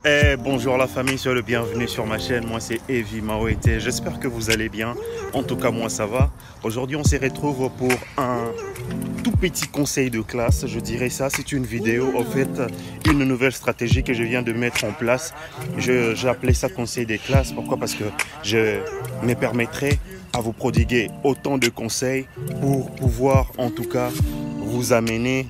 Bonjour la famille, soyez le bienvenu sur ma chaîne. Moi c'est Evie Maoete. J'espère que vous allez bien. En tout cas moi ça va. Aujourd'hui on se retrouve pour un tout petit conseil de classe. Je dirais ça, c'est une vidéo, en fait une nouvelle stratégie que je viens de mettre en place. J'ai appelé ça conseil des classes. Pourquoi? Parce que je me permettrai à vous prodiguer autant de conseils pour pouvoir en tout cas vous amener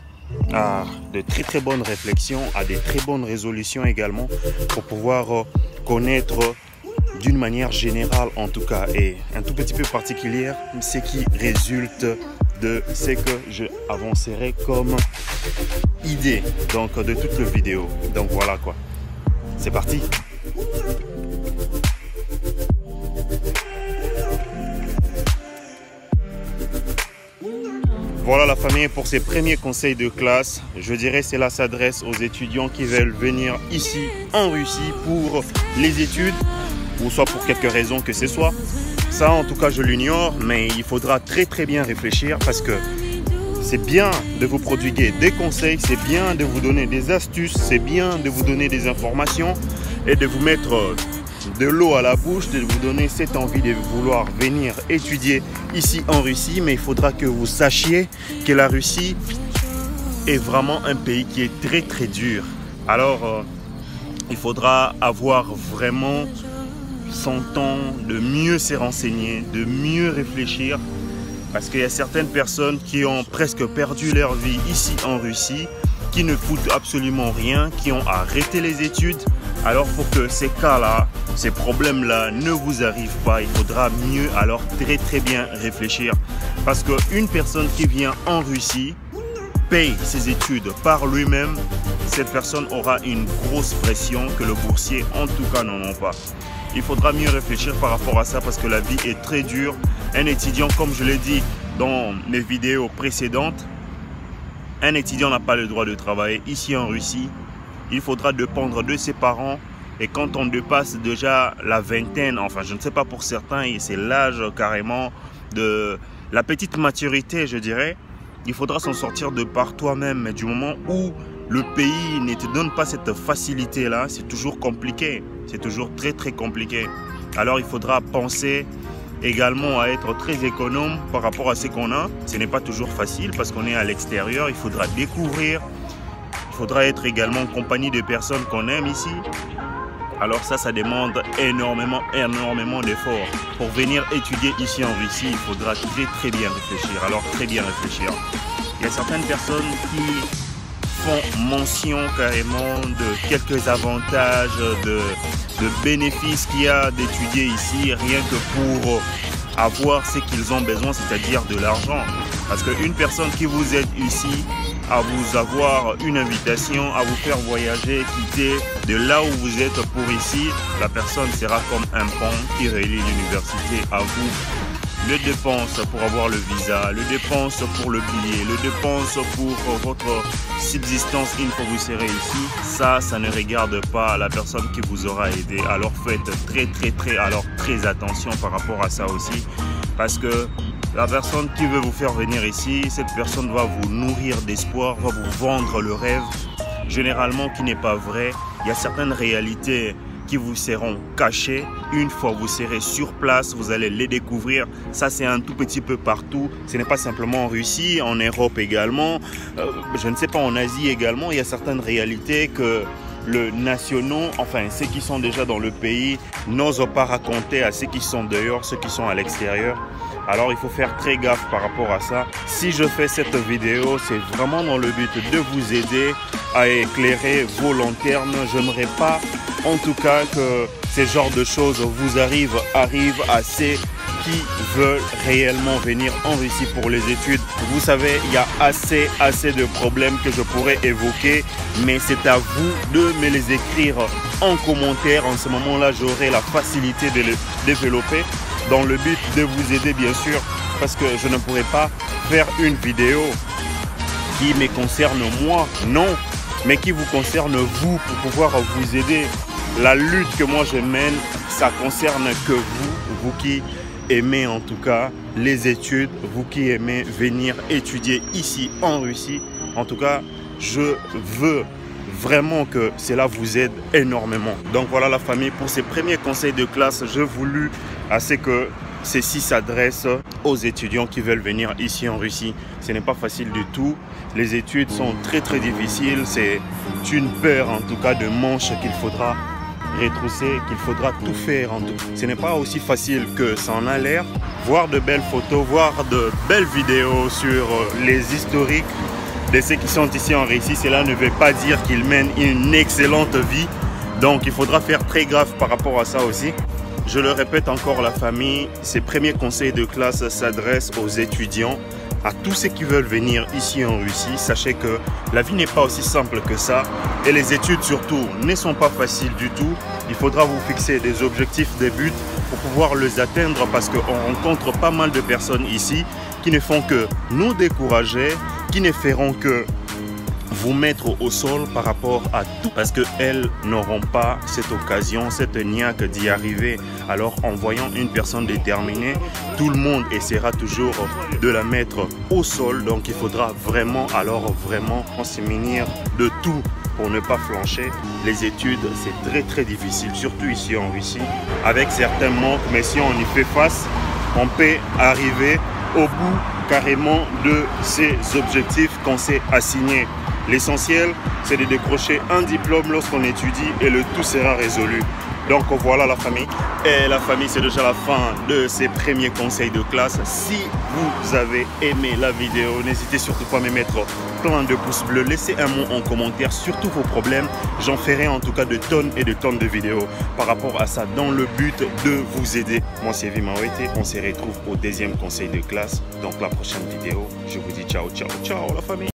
à de très bonnes réflexions, à des très bonnes résolutions également, pour pouvoir connaître d'une manière générale en tout cas et un tout petit peu particulière ce qui résulte de ce que je avancerai comme idée donc de toute la vidéo. Donc voilà quoi, c'est parti. Voilà la famille pour ces premiers conseils de classe. Je dirais cela s'adresse aux étudiants qui veulent venir ici en Russie pour les études ou soit pour quelque raison que ce soit. Ça en tout cas je l'ignore, mais il faudra très bien réfléchir parce que c'est bien de vous prodiguer des conseils, c'est bien de vous donner des astuces, c'est bien de vous donner des informations et de vous mettre de l'eau à la bouche, de vous donner cette envie de vouloir venir étudier ici en Russie. Mais il faudra que vous sachiez que la Russie est vraiment un pays qui est très dur. Alors il faudra avoir vraiment son temps de mieux se renseigner, de mieux réfléchir, parce qu'il y a certaines personnes qui ont presque perdu leur vie ici en Russie, qui ne foutent absolument rien, qui ont arrêté les études. Alors pour que ces cas-là, ces problèmes-là ne vous arrivent pas, il faudra mieux alors très bien réfléchir. Parce qu'une personne qui vient en Russie paye ses études par lui-même, cette personne aura une grosse pression que le boursier en tout cas n'en a pas. Il faudra mieux réfléchir par rapport à ça parce que la vie est très dure. Un étudiant, comme je l'ai dit dans mes vidéos précédentes, un étudiant n'a pas le droit de travailler ici en Russie. Il faudra dépendre de ses parents. Et quand on dépasse déjà la vingtaine, enfin je ne sais pas pour certains, c'est l'âge carrément de la petite maturité je dirais, il faudra s'en sortir de par toi-même. Mais du moment où le pays ne te donne pas cette facilité là, c'est toujours compliqué, c'est toujours très compliqué. Alors il faudra penser également à être très économe par rapport à ce qu'on a. Ce n'est pas toujours facile parce qu'on est à l'extérieur, il faudra découvrir, il faudra être également en compagnie de personnes qu'on aime ici. Alors ça demande énormément d'efforts. Pour venir étudier ici en Russie, il faudra très bien réfléchir. Alors très bien réfléchir. Il y a certaines personnes qui font mention carrément de quelques avantages, de bénéfices qu'il y a d'étudier ici, rien que pour avoir ce qu'ils ont besoin, c'est-à-dire de l'argent. Parce qu'une personne qui vous aide ici, à vous avoir une invitation, à vous faire voyager, quitter de là où vous êtes pour ici, la personne sera comme un pont qui relie l'université à vous. Le dépense pour avoir le visa, le dépense pour le billet, le dépense pour votre subsistance une fois que vous serez ici, ça ne regarde pas la personne qui vous aura aidé. Alors faites très attention par rapport à ça aussi, parce que la personne qui veut vous faire venir ici, cette personne va vous nourrir d'espoir, va vous vendre le rêve, généralement qui n'est pas vrai. Il y a certaines réalités qui vous seront cachées. Une fois que vous serez sur place, vous allez les découvrir. Ça, c'est un tout petit peu partout. Ce n'est pas simplement en Russie, en Europe également. Je ne sais pas, en Asie également, il y a certaines réalités que les nationaux, enfin ceux qui sont déjà dans le pays, n'osent pas raconter à ceux qui sont dehors, ceux qui sont à l'extérieur. Alors il faut faire très gaffe par rapport à ça. Si je fais cette vidéo, c'est vraiment dans le but de vous aider à éclairer vos lanternes. Je n'aimerais pas en tout cas que ces genres de choses vous arrivent à ceux qui veulent réellement venir en Russie pour les études. Vous savez, il y a assez de problèmes que je pourrais évoquer, mais c'est à vous de me les écrire en commentaire. En ce moment-là, j'aurai la facilité de les développer dans le but de vous aider bien sûr, parce que je ne pourrais pas faire une vidéo qui me concerne moi, non, mais qui vous concerne vous pour pouvoir vous aider. La lutte que moi je mène, ça concerne que vous qui aimez en tout cas les études, vous qui aimez venir étudier ici en Russie. En tout cas, je veux vraiment que cela vous aide énormément. Donc voilà la famille, pour ces premiers conseils de classe, je voulus assez que ceci s'adresse aux étudiants qui veulent venir ici en Russie. Ce n'est pas facile du tout. Les études sont très difficiles. C'est une paire en tout cas de manches qu'il faudra retrousser, qu'il faudra tout faire en tout. Ce n'est pas aussi facile que ça en a l'air. Voir de belles photos, voir de belles vidéos sur les historiques de ceux qui sont ici en Russie, cela ne veut pas dire qu'ils mènent une excellente vie. Donc il faudra faire très grave par rapport à ça aussi. Je le répète encore la famille, ces premiers conseils de classe s'adressent aux étudiants, à tous ceux qui veulent venir ici en Russie. Sachez que la vie n'est pas aussi simple que ça et les études surtout ne sont pas faciles du tout. Il faudra vous fixer des objectifs, des buts pour pouvoir les atteindre parce qu'on rencontre pas mal de personnes ici qui ne font que nous décourager, qui ne feront que vous mettre au sol par rapport à tout parce qu'elles n'auront pas cette occasion, cette niaque d'y arriver. Alors en voyant une personne déterminée, tout le monde essaiera toujours de la mettre au sol. Donc il faudra vraiment se munir de tout pour ne pas flancher. Les études, c'est très difficile, surtout ici en Russie, avec certains manques, mais si on y fait face, on peut arriver au bout carrément de ces objectifs qu'on s'est assignés. L'essentiel, c'est de décrocher un diplôme lorsqu'on étudie et le tout sera résolu. Donc voilà la famille. Et la famille, c'est déjà la fin de ces premiers conseils de classe. Si vous avez aimé la vidéo, n'hésitez surtout pas à me mettre plein de pouces bleus. Laissez un mot en commentaire, surtout vos problèmes. J'en ferai en tout cas de tonnes et de tonnes de vidéos par rapport à ça, dans le but de vous aider. Moi, c'est Vimawete. On se retrouve au deuxième conseil de classe. Donc la prochaine vidéo, je vous dis ciao la famille.